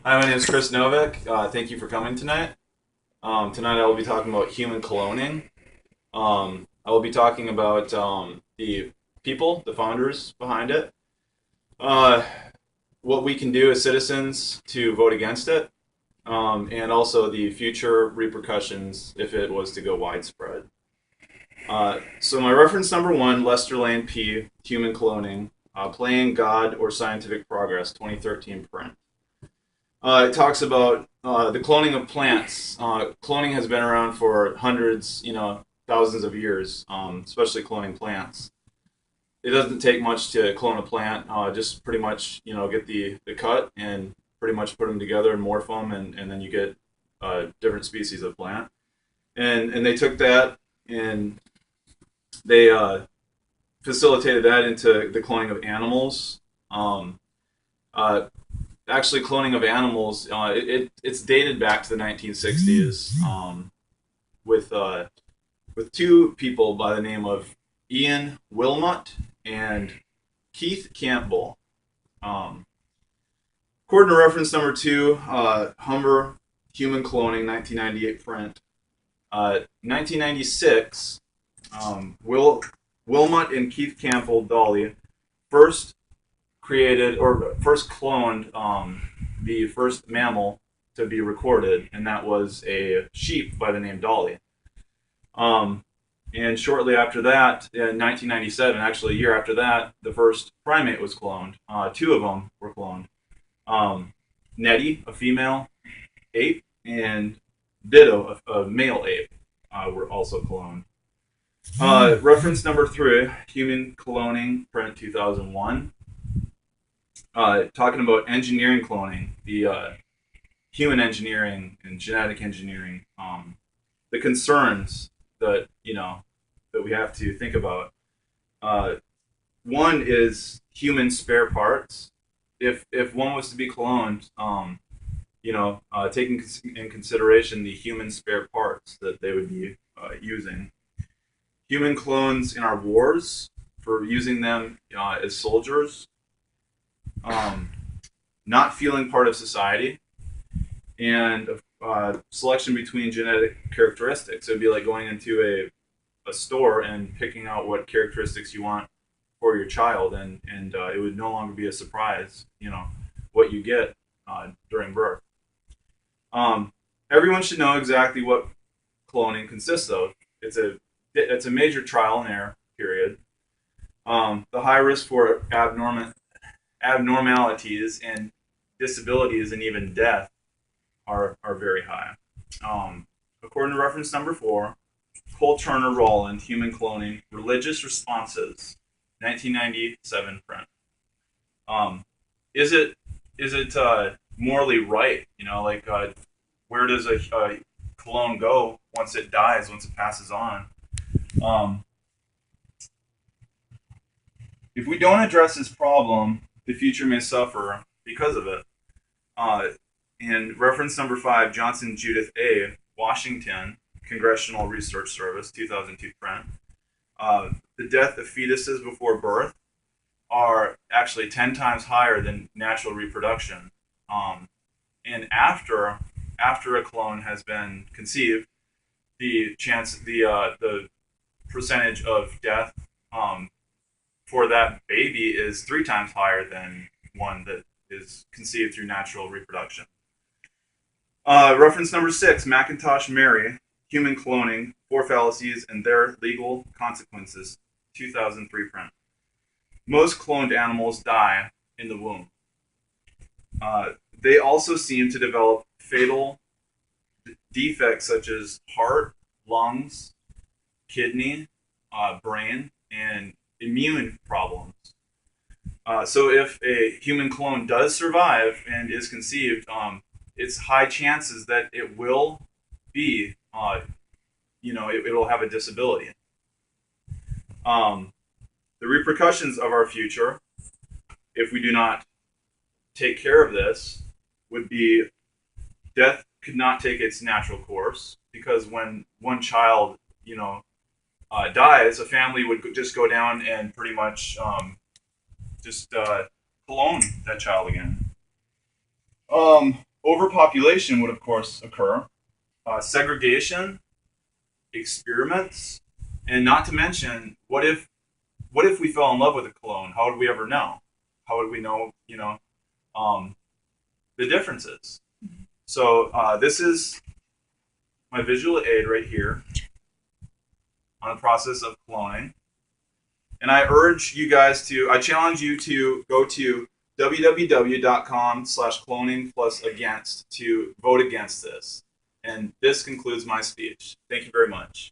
Hi, my name is Chris Novik. Thank you for coming tonight. Tonight I will be talking about human cloning. I will be talking about the people, the founders behind it, uh, what we can do as citizens to vote against it, and also the future repercussions if it was to go widespread. So my reference number one, Lester Lane P., Human Cloning, Playing God or Scientific Progress, 2013 print. It talks about the cloning of plants. Cloning has been around for hundreds, thousands of years, especially cloning plants. It doesn't take much to clone a plant. Just pretty much, get the cut and pretty much put them together and morph them, and then you get different species of plant. And they took that and they facilitated that into the cloning of animals. Um, uh, Actually, cloning of animals, it's dated back to the 1960s, with two people by the name of Ian Wilmot and Keith Campbell. Um, According to reference number two, Humber Human Cloning, 1998 print. 1996, Wilmot and Keith Campbell Dolly first created or first cloned the first mammal to be recorded, and that was a sheep by the name Dolly. Um, and shortly after that, in 1997, actually a year after that, the first primate was cloned. Two of them were cloned. Um, Nettie, a female ape, and Ditto, a male ape, were also cloned. Reference number three, Human Cloning, print 2001. Talking about engineering cloning, the human engineering and genetic engineering, the concerns that that we have to think about. Uh, One is human spare parts. If one was to be cloned, taking in consideration the human spare parts that they would be using. Human clones in our wars for using them as soldiers, um, not feeling part of society, and selection between genetic characteristics. It would be like going into a store and picking out what characteristics you want for your child, and it would no longer be a surprise, what you get during birth. Um, Everyone should know exactly what cloning consists of. It's a major trial and error period. The high risk for abnormalities and disabilities and even death are very high. According to reference number four, Cole Turner Rowland, Human Cloning, Religious Responses, 1997 print. Um, is it morally right? Where does a clone go once it dies, once it passes on? Um, if we don't address this problem, the future may suffer because of it. Uh, and reference number five, Johnson Judith A., Washington Congressional Research Service, 2002 print. The death of fetuses before birth are actually 10 times higher than natural reproduction. And after a clone has been conceived, the percentage of death for that baby is 3 times higher than one that is conceived through natural reproduction. Reference number six, Macintosh Mary, Human Cloning, Four Fallacies and Their Legal Consequences, 2003 print. Most cloned animals die in the womb. They also seem to develop fatal defects such as heart, lungs, kidney, brain, and immune problems. So if a human clone does survive and is conceived, it's high chances that it will be, it will have a disability. Um, the repercussions of our future, if we do not take care of this, would be death could not take its natural course, because when one child, dies, a family would just go down and pretty much just clone that child again. Overpopulation would, of course, occur. Segregation, experiments, and not to mention, what if we fell in love with a clone? How would we ever know? How would we know, um, the differences? So this is my visual aid right here on the process of cloning. And I challenge you to go to www.com/cloning+against to vote against this. And this concludes my speech. Thank you very much.